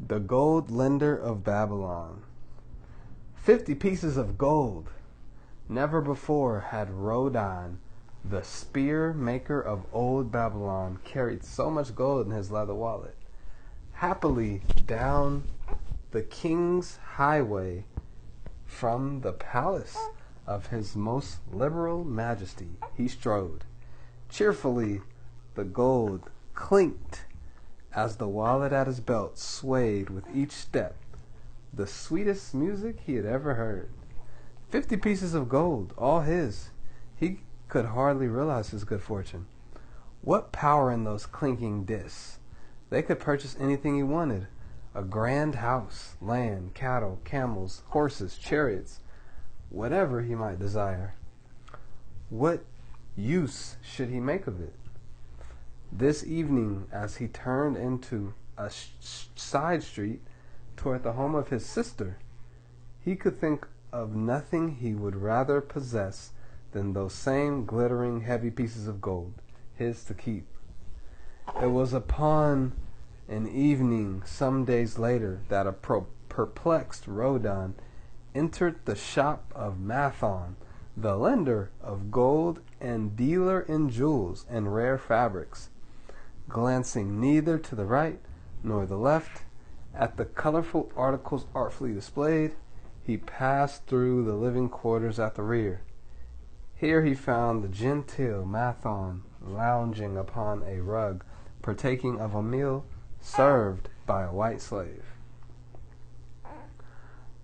The gold lender of Babylon. 50 pieces of gold. Never before had Rodan, the spear maker of old Babylon, carried so much gold in his leather wallet. Happily down the king's highway from the palace of his most liberal majesty he strode. Cheerfully the gold clinked as the wallet at his belt swayed with each step, the sweetest music he had ever heard. 50 pieces of gold, all his. He could hardly realize his good fortune. What power in those clinking discs! They could purchase anything he wanted. A grand house, land, cattle, camels, horses, chariots, whatever he might desire. What use should he make of it? This evening, as he turned into a side street toward the home of his sister, he could think of nothing he would rather possess than those same glittering heavy pieces of gold, his to keep. It was upon an evening some days later that a perplexed Rodan entered the shop of Mathon, the lender of gold and dealer in jewels and rare fabrics. Glancing neither to the right nor the left at the colorful articles artfully displayed, he passed through the living quarters at the rear. Here he found the genteel Mathon lounging upon a rug, partaking of a meal served by a white slave.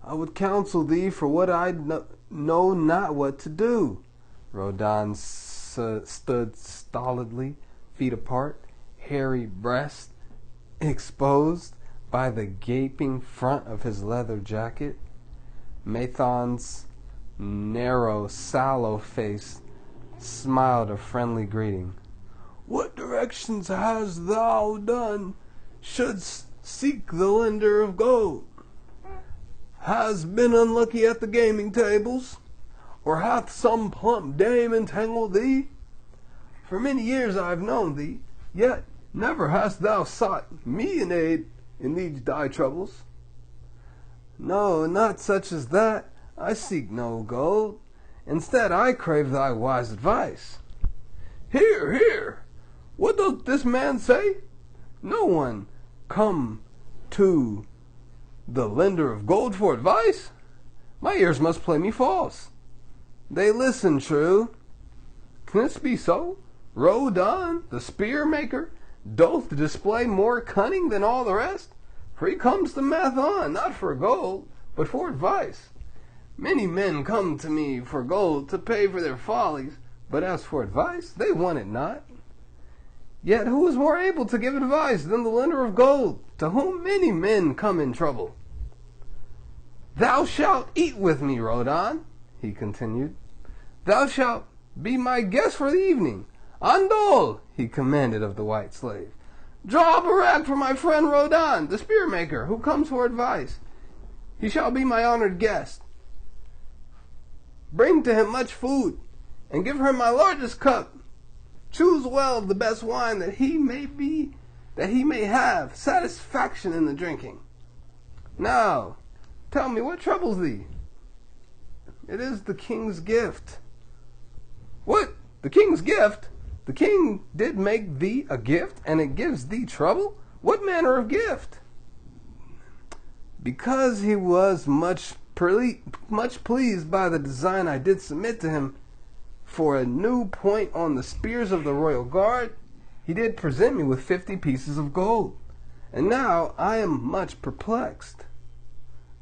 "I would counsel thee for what I know not what to do." Rodan stood stolidly, feet apart, hairy breast exposed by the gaping front of his leather jacket. Mathon's narrow, sallow face smiled a friendly greeting. "What directions hast thou done? Shouldst seek the lender of gold? Has been unlucky at the gaming tables? Or hath some plump dame entangled thee? For many years I have known thee, yet never hast thou sought me in aid in these thy troubles." "No, not such as that. I seek no gold. Instead, I crave thy wise advice." "Hear, hear! What doth this man say? No one come to the lender of gold for advice? My ears must play me false. They listen true. Can this be so? Rodan, the spear maker, doth display more cunning than all the rest? For he comes to Mathon, not for gold, but for advice. Many men come to me for gold to pay for their follies, but as for advice, they want it not. Yet who is more able to give advice than the lender of gold, to whom many men come in trouble? Thou shalt eat with me, Rodan," he continued. "Thou shalt be my guest for the evening. Andol," he commanded of the white slave. "Draw up a rag for my friend Rodan, the spear maker, who comes for advice. He shall be my honored guest. Bring to him much food, and give him my largest cup. Choose well of the best wine that he may have satisfaction in the drinking. Now, tell me what troubles thee." "It is the king's gift." "What? The king's gift? The king did make thee a gift, and it gives thee trouble? What manner of gift?" "Because he was much pleased by the design I did submit to him for a new point on the spears of the royal guard, he did present me with 50 pieces of gold. And now I am much perplexed.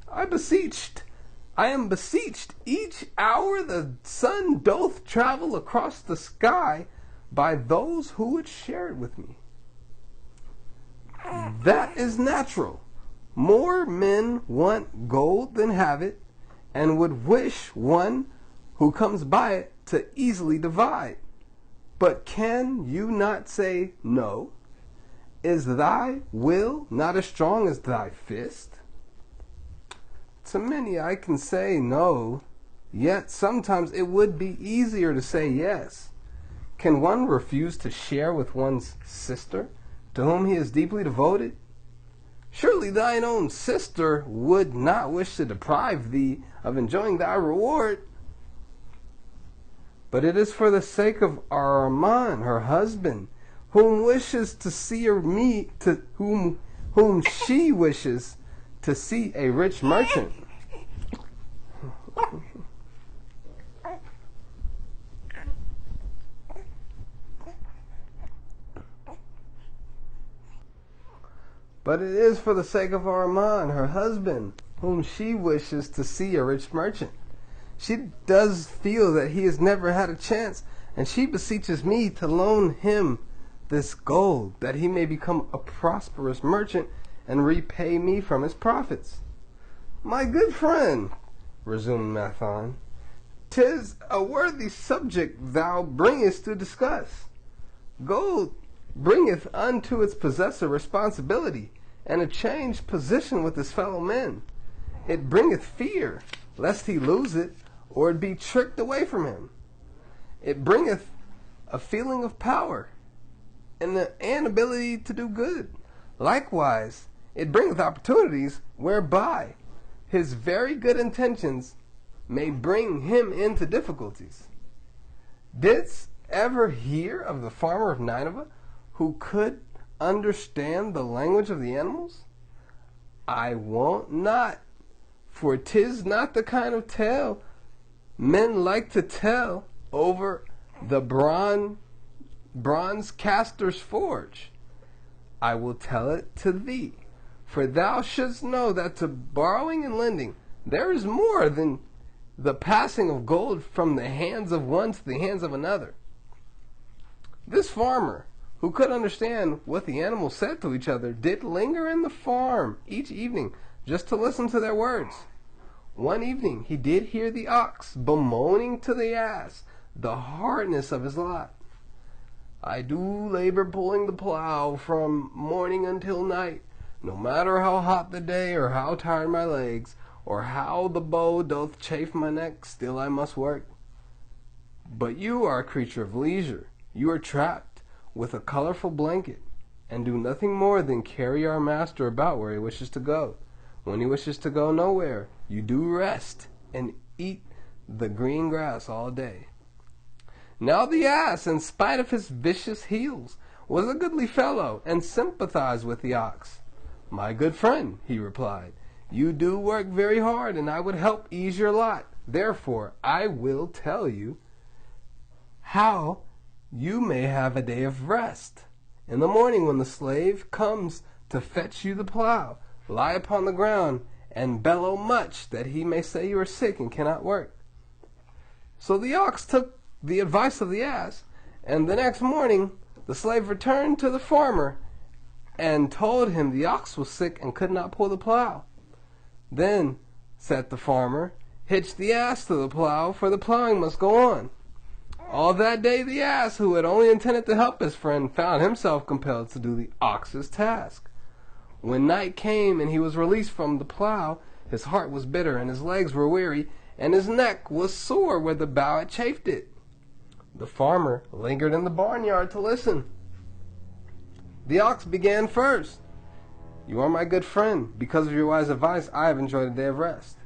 I am beseeched each hour the sun doth travel across the sky by those who would share it with me. That is natural. More men want gold than have it, and would wish one who comes by it to easily divide. But can you not say no? Is thy will not as strong as thy fist? To many I can say no, yet sometimes it would be easier to say yes. Can one refuse to share with one's sister, to whom he is deeply devoted? Surely thine own sister would not wish to deprive thee of enjoying thy reward. But it is for the sake of Arman, her husband, whom wishes to see whom she wishes to see a rich merchant. But it is for the sake of Arman, her husband, whom she wishes to see a rich merchant. She does feel that he has never had a chance, and she beseeches me to loan him this gold, that he may become a prosperous merchant and repay me from his profits. My good friend, resumed Mathon, 'tis a worthy subject thou bringest to discuss. Gold bringeth unto its possessor responsibility and a changed position with his fellow men. It bringeth fear, lest he lose it, or it be tricked away from him. It bringeth a feeling of power and an ability to do good. Likewise, it bringeth opportunities whereby his very good intentions may bring him into difficulties. Didst ever hear of the farmer of Nineveh who could understand the language of the animals? I wot not, for 'tis not the kind of tale men like to tell over the bronze caster's forge. I will tell it to thee, for thou shouldst know that to borrowing and lending there is more than the passing of gold from the hands of one to the hands of another. This farmer, who could understand what the animals said to each other, did linger in the farm each evening just to listen to their words. One evening he did hear the ox bemoaning to the ass the hardness of his lot. I do labor pulling the plow from morning until night, no matter how hot the day, or how tired my legs, or how the bow doth chafe my neck, still I must work. But you are a creature of leisure. You are trapped with a colorful blanket, and do nothing more than carry our master about where he wishes to go. When he wishes to go nowhere, you do rest and eat the green grass all day. Now the ass, in spite of his vicious heels, was a goodly fellow, and sympathized with the ox. My good friend, he replied, you do work very hard, and I would help ease your lot. Therefore, I will tell you how you may have a day of rest. In the morning, when the slave comes to fetch you the plow, lie upon the ground and bellow much, that he may say you are sick and cannot work. So the ox took the advice of the ass, and the next morning the slave returned to the farmer and told him the ox was sick and could not pull the plow. Then, said the farmer, hitch the ass to the plow, for the plowing must go on. All that day the ass, who had only intended to help his friend, found himself compelled to do the ox's task. When night came and he was released from the plow, his heart was bitter and his legs were weary, and his neck was sore where the bow had chafed it. The farmer lingered in the barnyard to listen. The ox began first. You are my good friend. Because of your wise advice, I have enjoyed a day of rest.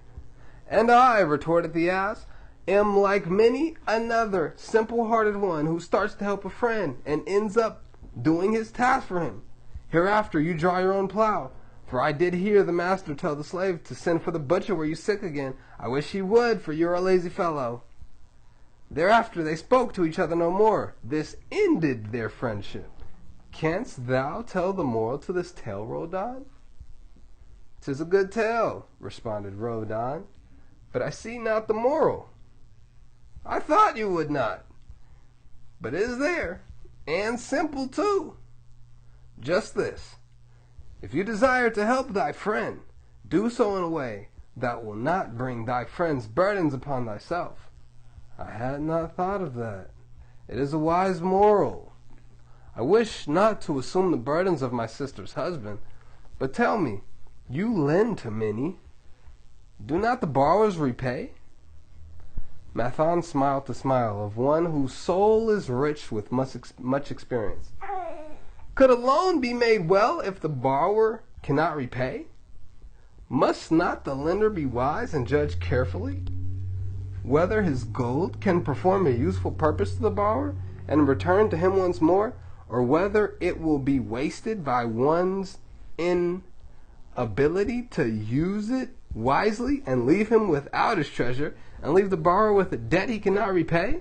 And I, retorted the ass, am like many another simple-hearted one who starts to help a friend and ends up doing his task for him. Hereafter you draw your own plow, for I did hear the master tell the slave to send for the butcher were you sick again. I wish he would, for you're a lazy fellow. Thereafter they spoke to each other no more. This ended their friendship. Canst thou tell the moral to this tale, Rodan? 'Tis a good tale, responded Rodan, but I see not the moral. I thought you would not, but it is there, and simple too. Just this: if you desire to help thy friend, do so in a way that will not bring thy friend's burdens upon thyself. I had not thought of that. It is a wise moral. I wish not to assume the burdens of my sister's husband, but tell me, you lend to many. Do not the borrowers repay? Mathon smiled the smile of one whose soul is rich with much experience. Could a loan be made well if the borrower cannot repay? Must not the lender be wise and judge carefully whether his gold can perform a useful purpose to the borrower and return to him once more, or whether it will be wasted by one's inability to use it wisely and leave him without his treasure and leave the borrower with a debt he cannot repay?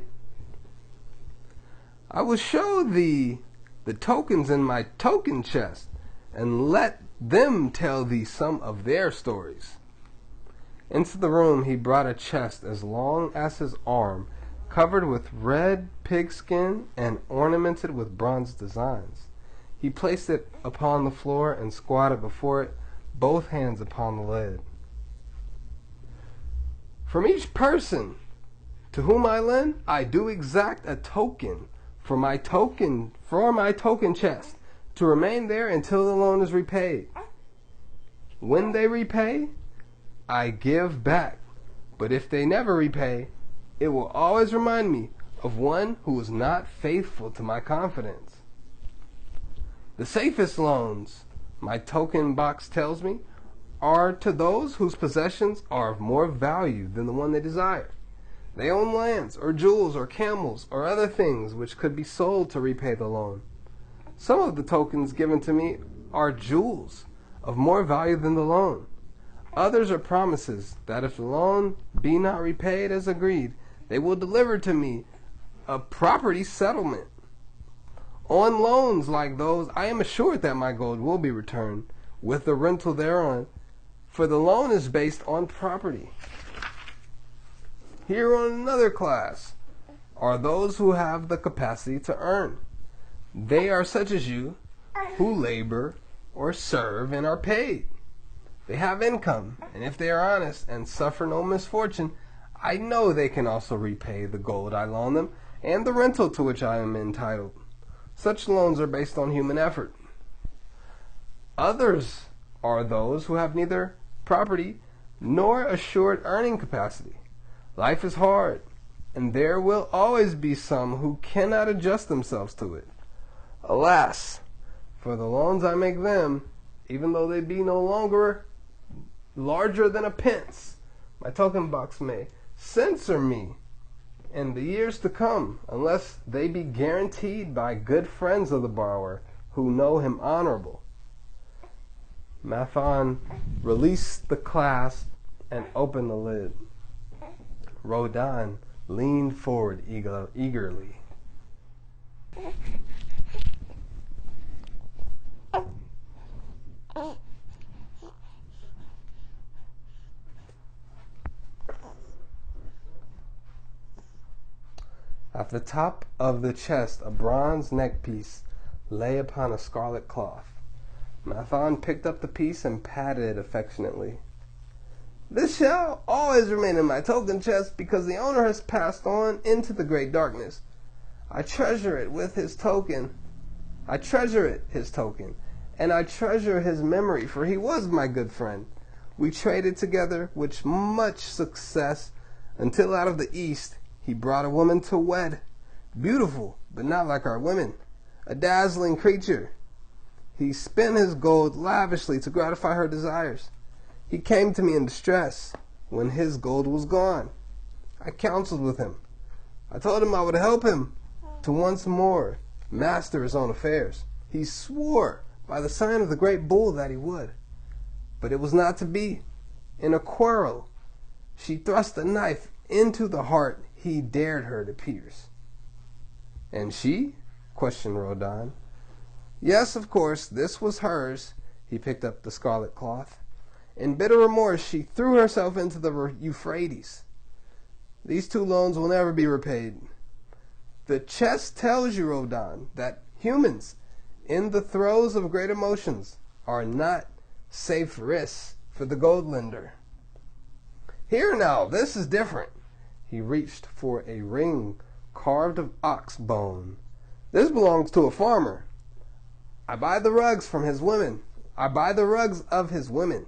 I will show thee the tokens in my token chest, and let them tell thee some of their stories. Into the room he brought a chest as long as his arm, covered with red pigskin and ornamented with bronze designs. He placed it upon the floor and squatted before it, both hands upon the lid. From each person to whom I lend, I do exact a token for my token chest, to remain there until the loan is repaid. When they repay, I give back. But if they never repay, it will always remind me of one who was not faithful to my confidence. The safest loans, my token box tells me, are to those whose possessions are of more value than the one they desire. They own lands or jewels or camels or other things which could be sold to repay the loan. Some of the tokens given to me are jewels of more value than the loan. Others are promises that if the loan be not repaid as agreed, they will deliver to me a property settlement. On loans like those, I am assured that my gold will be returned with the rental thereon, for the loan is based on property. Here on another class are those who have the capacity to earn. They are such as you, who labor or serve and are paid. They have income, and if they are honest and suffer no misfortune, I know they can also repay the gold I loan them and the rental to which I am entitled. Such loans are based on human effort. Others are those who have neither property nor assured earning capacity. Life is hard, and there will always be some who cannot adjust themselves to it. Alas, for the loans I make them, even though they be no longer larger than a pence, my token box may censor me in the years to come, unless they be guaranteed by good friends of the borrower who know him honorable. Mathon released the clasp and opened the lid. Rodan leaned forward eagerly. At the top of the chest, a bronze neckpiece lay upon a scarlet cloth. Mathon picked up the piece and patted it affectionately. This shall always remain in my token chest, because the owner has passed on into the great darkness. I treasure it, his token, and I treasure his memory, for he was my good friend. We traded together with much success, until out of the East he brought a woman to wed, beautiful, but not like our women, a dazzling creature. He spent his gold lavishly to gratify her desires. He came to me in distress when his gold was gone. I counseled with him. I told him I would help him to once more master his own affairs. He swore by the sign of the great bull that he would. But it was not to be. In a quarrel, she thrust a knife into the heart he dared her to pierce. And she? Questioned Rodan. Yes, of course, this was hers. He picked up the scarlet cloth. In bitter remorse, she threw herself into the Euphrates. These two loans will never be repaid. The chest tells you, Rodan, that humans, in the throes of great emotions, are not safe risks for the gold lender. Here now, this is different. He reached for a ring carved of ox bone. This belongs to a farmer. I buy the rugs from his women. I buy the rugs of his women.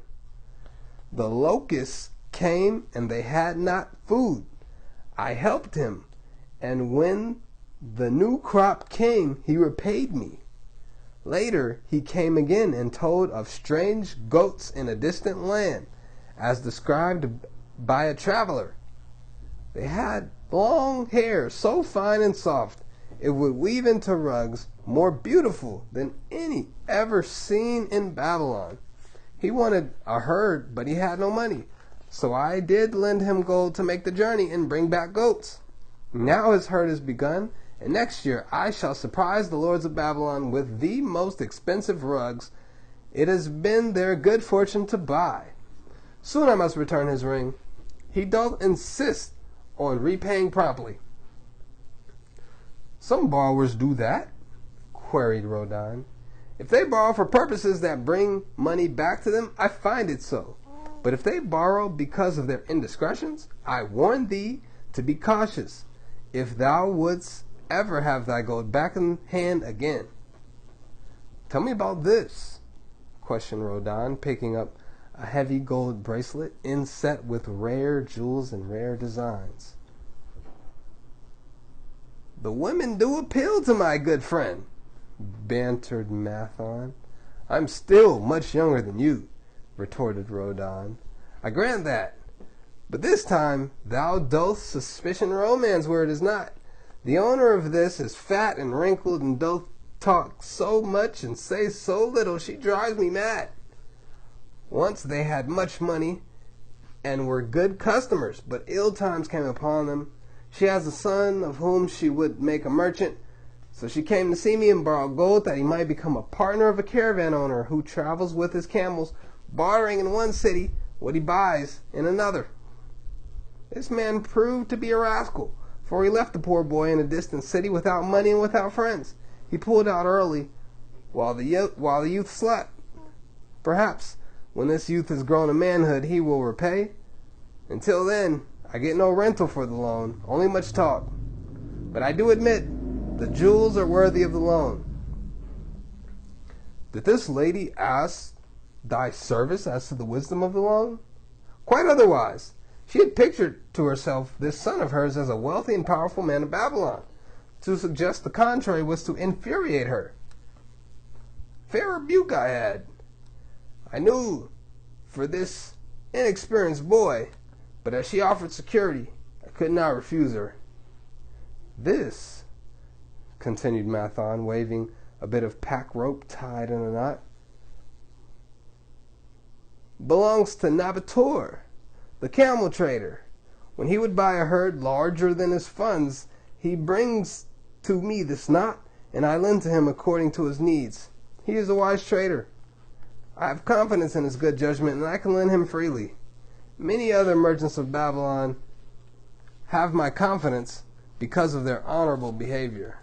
The locusts came and they had not food. I helped him, and when the new crop came, he repaid me. Later he came again and told of strange goats in a distant land, as described by a traveler. They had long hair so fine and soft it would weave into rugs more beautiful than any ever seen in Babylon. He wanted a herd, but he had no money, so I did lend him gold to make the journey and bring back goats. Now his herd is begun, and next year I shall surprise the lords of Babylon with the most expensive rugs it has been their good fortune to buy. Soon I must return his ring. He doth insist on repaying promptly." "Some borrowers do that?" queried Rodan. "If they borrow for purposes that bring money back to them, I find it so. But if they borrow because of their indiscretions, I warn thee to be cautious, if thou wouldst ever have thy gold back in hand again." "Tell me about this," questioned Rodan, picking up a heavy gold bracelet inset with rare jewels and rare designs. "The women do appeal to my good friend," bantered Mathon. "I'm still much younger than you," retorted Rodan. "I grant that. But this time thou dost suspicion romance where it is not. The owner of this is fat and wrinkled and doth talk so much and say so little she drives me mad. Once they had much money and were good customers, but ill times came upon them. She has a son of whom she would make a merchant, so she came to see me and borrowed gold that he might become a partner of a caravan owner who travels with his camels, bartering in one city what he buys in another. This man proved to be a rascal, for he left the poor boy in a distant city without money and without friends. He pulled out early while the youth slept. Perhaps when this youth has grown to manhood, he will repay. Until then, I get no rental for the loan, only much talk. But I do admit the jewels are worthy of the loan." "Did this lady ask thy service as to the wisdom of the loan?" "Quite otherwise. She had pictured to herself this son of hers as a wealthy and powerful man of Babylon. To suggest the contrary was to infuriate her. Fair rebuke I had. I knew for this inexperienced boy, but as she offered security, I could not refuse her. This," continued Mathon, waving a bit of pack rope tied in a knot, "belongs to Nabator, the camel trader. When he would buy a herd larger than his funds, he brings to me this knot, and I lend to him according to his needs. He is a wise trader. I have confidence in his good judgment, and I can lend him freely. Many other merchants of Babylon have my confidence because of their honorable behavior.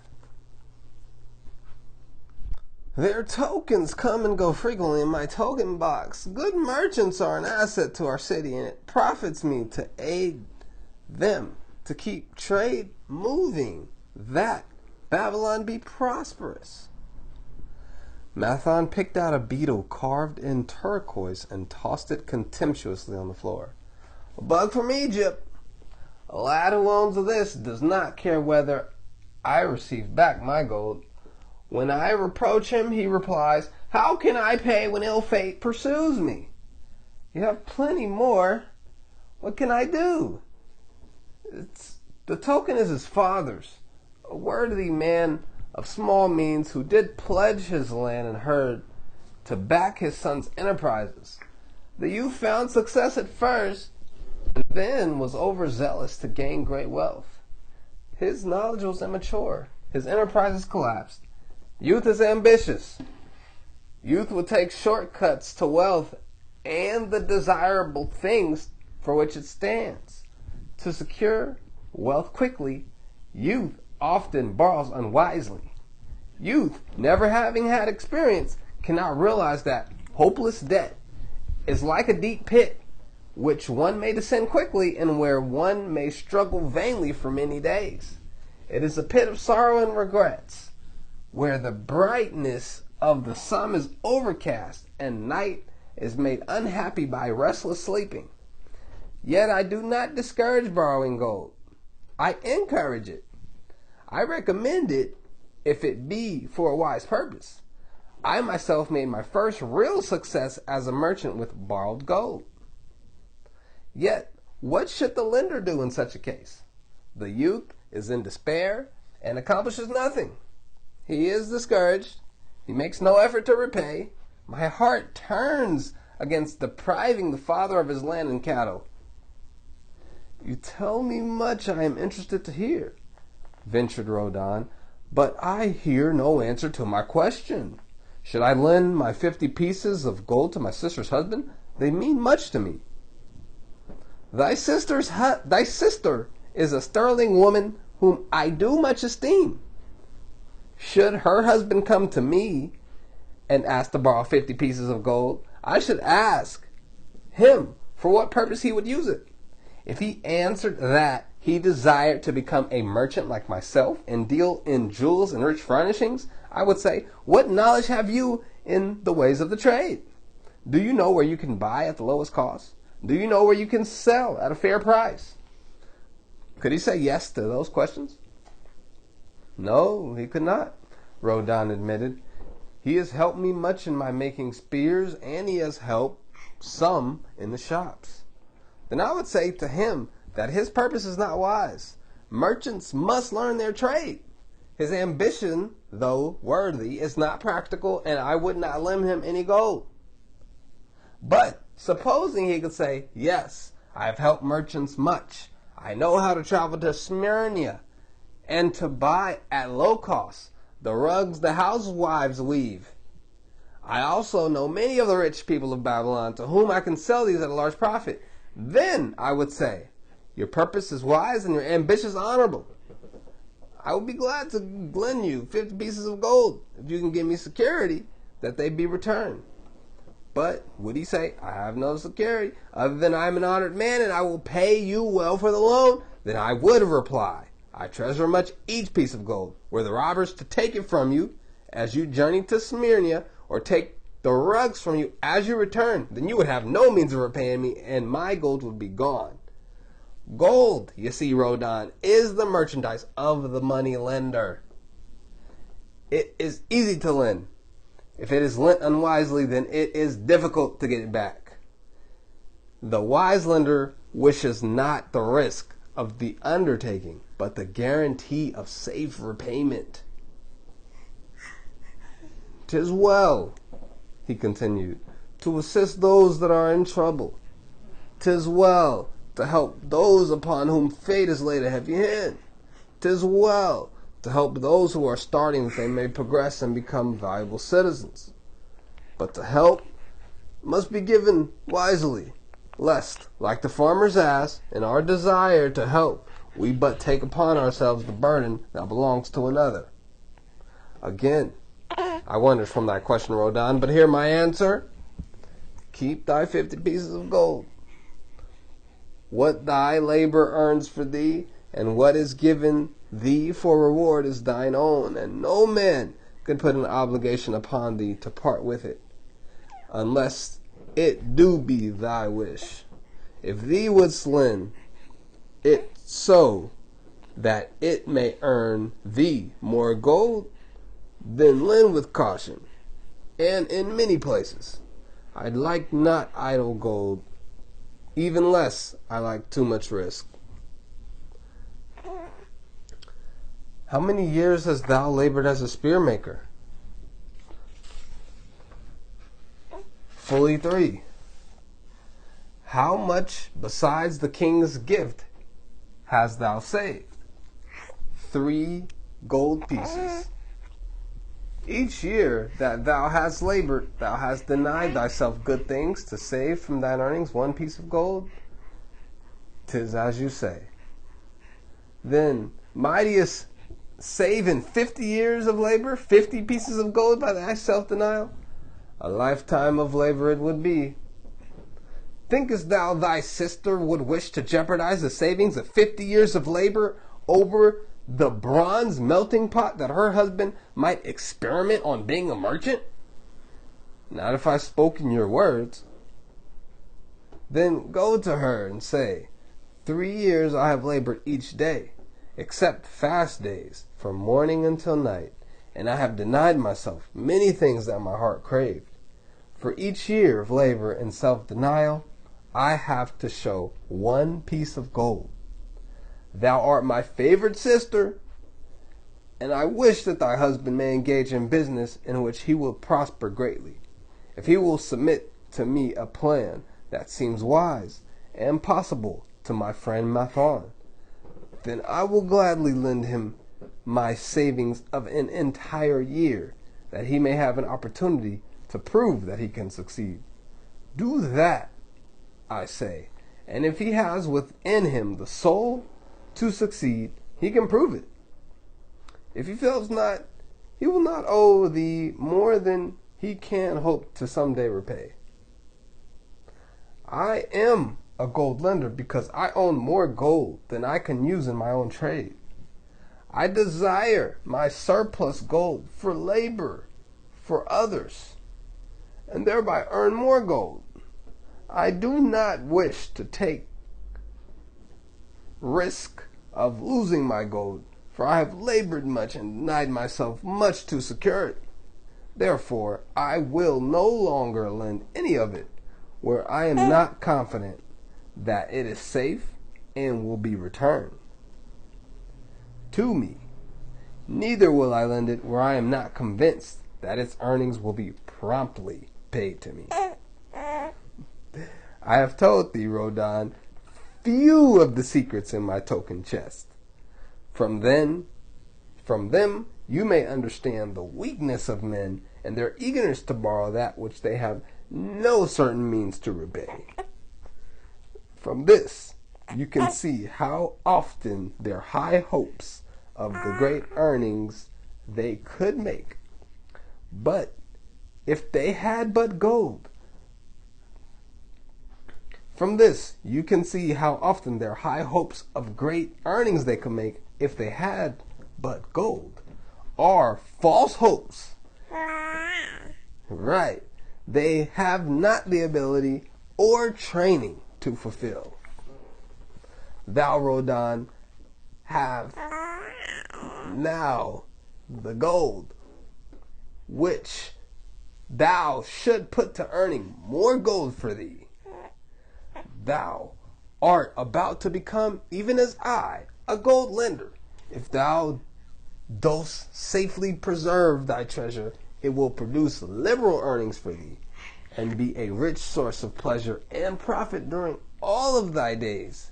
Their tokens come and go frequently in my token box. Good merchants are an asset to our city, and it profits me to aid them to keep trade moving, that Babylon be prosperous." Mathon picked out a beetle carved in turquoise and tossed it contemptuously on the floor. "A bug from Egypt. A lad who owns this does not care whether I receive back my gold. When I reproach him, he replies, 'How can I pay when ill fate pursues me?' You have plenty more. What can I do? The token is his father's, a worthy man of small means who did pledge his land and herd to back his son's enterprises. The youth found success at first, and then was overzealous to gain great wealth. His knowledge was immature. His enterprises collapsed. Youth is ambitious. Youth will take shortcuts to wealth and the desirable things for which it stands. To secure wealth quickly, youth often borrows unwisely. Youth, never having had experience, cannot realize that hopeless debt is like a deep pit, which one may descend quickly and where one may struggle vainly for many days. It is a pit of sorrow and regrets, where the brightness of the sun is overcast and night is made unhappy by restless sleeping. Yet I do not discourage borrowing gold. I encourage it. I recommend it if it be for a wise purpose. I myself made my first real success as a merchant with borrowed gold. Yet, what should the lender do in such a case? The youth is in despair and accomplishes nothing. He is discouraged. He makes no effort to repay. My heart turns against depriving the father of his land and cattle. You tell me much I am interested to hear, ventured Rodan, but I hear no answer to my question. Should I lend my 50 pieces of gold to my sister's husband? They mean much to me. Thy sister is a sterling woman whom I do much esteem. Should her husband come to me and ask to borrow 50 pieces of gold, I should ask him for what purpose he would use it. If he answered that he desired to become a merchant like myself and deal in jewels and rich furnishings, I would say, what knowledge have you in the ways of the trade? Do you know where you can buy at the lowest cost? Do you know where you can sell at a fair price? Could he say yes to those questions? No, he could not, Rodan admitted. He has helped me much in my making spears, and he has helped some in the shops. Then I would say to him that his purpose is not wise. Merchants must learn their trade. His ambition, though worthy, is not practical, and I would not lend him any gold. But supposing he could say, yes, I have helped merchants much. I know how to travel to Smyrna and to buy at low cost the rugs the housewives weave. I also know many of the rich people of Babylon to whom I can sell these at a large profit. Then I would say, your purpose is wise and your ambition is honorable. I would be glad to lend you 50 pieces of gold if you can give me security that they be returned. But would he say, I have no security other than I am an honored man and I will pay you well for the loan? Then I would reply, I treasure much each piece of gold. Were the robbers to take it from you as you journey to Smyrna, or take the rugs from you as you return, then you would have no means of repaying me, and my gold would be gone. Gold, you see, Rodan, is the merchandise of the money lender. It is easy to lend. If it is lent unwisely, then it is difficult to get it back. The wise lender wishes not the risk of the undertaking, but the guarantee of safe repayment. 'Tis well, he continued, to assist those that are in trouble. 'Tis well to help those upon whom fate has laid a heavy hand. 'Tis well to help those who are starting that they may progress and become valuable citizens. But the help must be given wisely, lest, like the farmer's ass, in our desire to help, we but take upon ourselves the burden that belongs to another. Again, I wondered from thy question, Rodan, but hear my answer. Keep thy 50 pieces of gold. What thy labor earns for thee, and what is given thee for reward is thine own, and no man can put an obligation upon thee to part with it, unless it do be thy wish. If thee wouldst lend it so that it may earn thee more gold, then lend with caution, and in many places. I like not idle gold, even less I like too much risk. How many years hast thou labored as a spear maker? Fully 3. How much besides the king's gift hast thou saved? 3 gold pieces. Each year that thou hast labored, thou hast denied thyself good things to save from thine earnings 1 piece of gold. 'Tis as you say. Then mightiest save in 50 years of labor, 50 pieces of gold by thy self-denial? A lifetime of labor it would be. Thinkest thou thy sister would wish to jeopardize the savings of 50 years of labor over the bronze melting pot that her husband might experiment on being a merchant? Not if I spoke in your words. Then go to her and say, 3 years I have labored each day, except fast days, from morning until night, and I have denied myself many things that my heart craved. For each year of labor and self-denial, I have to show one piece of gold. Thou art my favored sister, and I wish that thy husband may engage in business in which he will prosper greatly, if he will submit to me a plan that seems wise and possible to my friend Mathon. Then I will gladly lend him my savings of an entire year, that he may have an opportunity to prove that he can succeed. Do that, I say, and if he has within him the soul to succeed, he can prove it. If he fails not, he will not owe thee more than he can hope to someday repay. I am a gold lender because I own more gold than I can use in my own trade. I desire my surplus gold for labor for others, and thereby earn more gold. I do not wish to take risk of losing my gold, for I have labored much and denied myself much to secure it. Therefore, I will no longer lend any of it where I am not confident that it is safe and will be returned to me. Neither will I lend it where I am not convinced that its earnings will be promptly paid to me. I have told thee, Rodan, few of the secrets in my token chest. From them, you may understand the weakness of men and their eagerness to borrow that which they have no certain means to repay. From this, you can see how often their high hopes of the great earnings they could make. But if they had but gold, from this, you can see how often their high hopes of great earnings they could make if they had but gold are false hopes. Right. They have not the ability or training to fulfill. Thou, Rodan, have now the gold, which thou should put to earning more gold for thee. Thou art about to become, even as I, a gold lender. If thou dost safely preserve thy treasure, it will produce liberal earnings for thee, and be a rich source of pleasure and profit during all of thy days.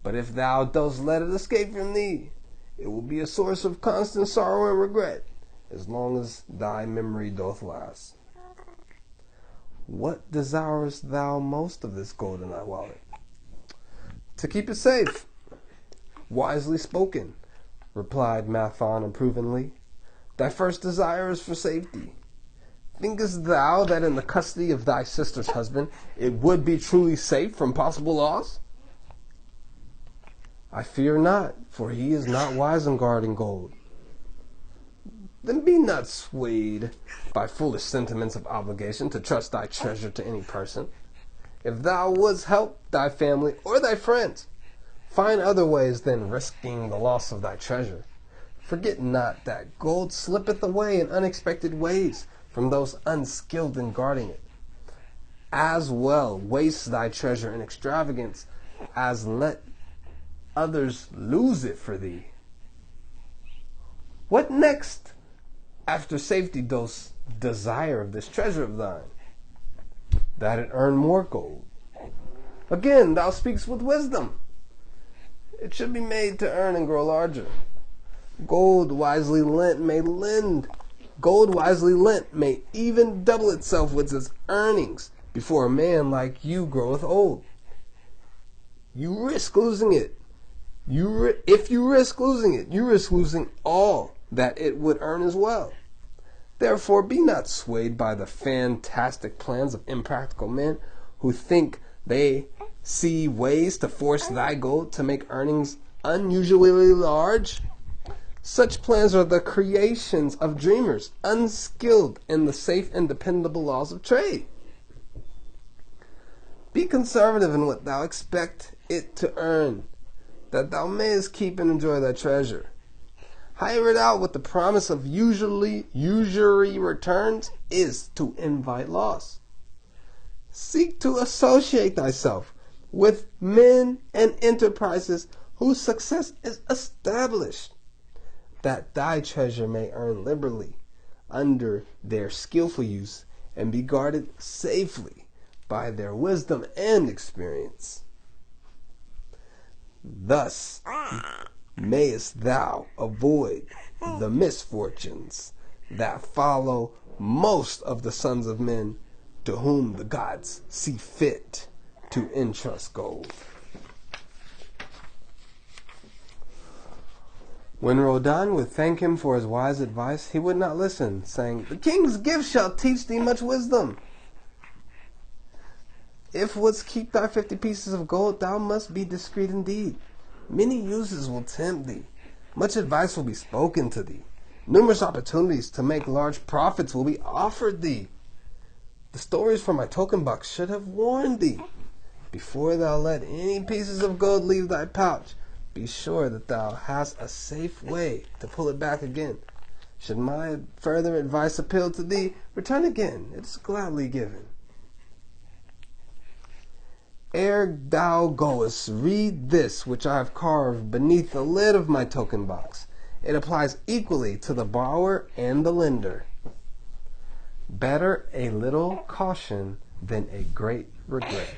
But if thou dost let it escape from thee, it will be a source of constant sorrow and regret, as long as thy memory doth last. What desirest thou most of this gold in thy wallet? To keep it safe. Wisely spoken, replied Mathon approvingly. Thy first desire is for safety. Thinkest thou that in the custody of thy sister's husband it would be truly safe from possible loss? I fear not, for he is not wise in guarding gold. Then be not swayed by foolish sentiments of obligation to trust thy treasure to any person. If thou wouldst help thy family or thy friends, find other ways than risking the loss of thy treasure. Forget not that gold slippeth away in unexpected ways from those unskilled in guarding it. As well waste thy treasure in extravagance as let others lose it for thee. What next after safety dost desire of this treasure of thine? That it earn more gold. Again, thou speakst with wisdom. It should be made to earn and grow larger. Gold wisely lent may even double itself with its earnings before a man like you groweth old. You risk losing it. If you risk losing it, you risk losing all that it would earn as well. Therefore, be not swayed by the fantastic plans of impractical men who think they see ways to force thy gold to make earnings unusually large. Such plans are the creations of dreamers, unskilled in the safe and dependable laws of trade. Be conservative in what thou expect it to earn, that thou mayest keep and enjoy thy treasure. Hire it out with the promise of usury returns is to invite loss. Seek to associate thyself with men and enterprises whose success is established, that thy treasure may earn liberally under their skillful use and be guarded safely by their wisdom and experience. Thus mayest thou avoid the misfortunes that follow most of the sons of men to whom the gods see fit to entrust gold. When Rodan would thank him for his wise advice, he would not listen, saying, "The king's gift shall teach thee much wisdom. If wouldst keep thy 50 pieces of gold, thou must be discreet indeed. Many uses will tempt thee. Much advice will be spoken to thee. Numerous opportunities to make large profits will be offered thee. The stories from my token box should have warned thee. Before thou let any pieces of gold leave thy pouch, be sure that thou hast a safe way to pull it back again. Should my further advice appeal to thee, return again. It is gladly given. Ere thou goest, read this which I have carved beneath the lid of my token box. It applies equally to the borrower and the lender. Better a little caution than a great regret."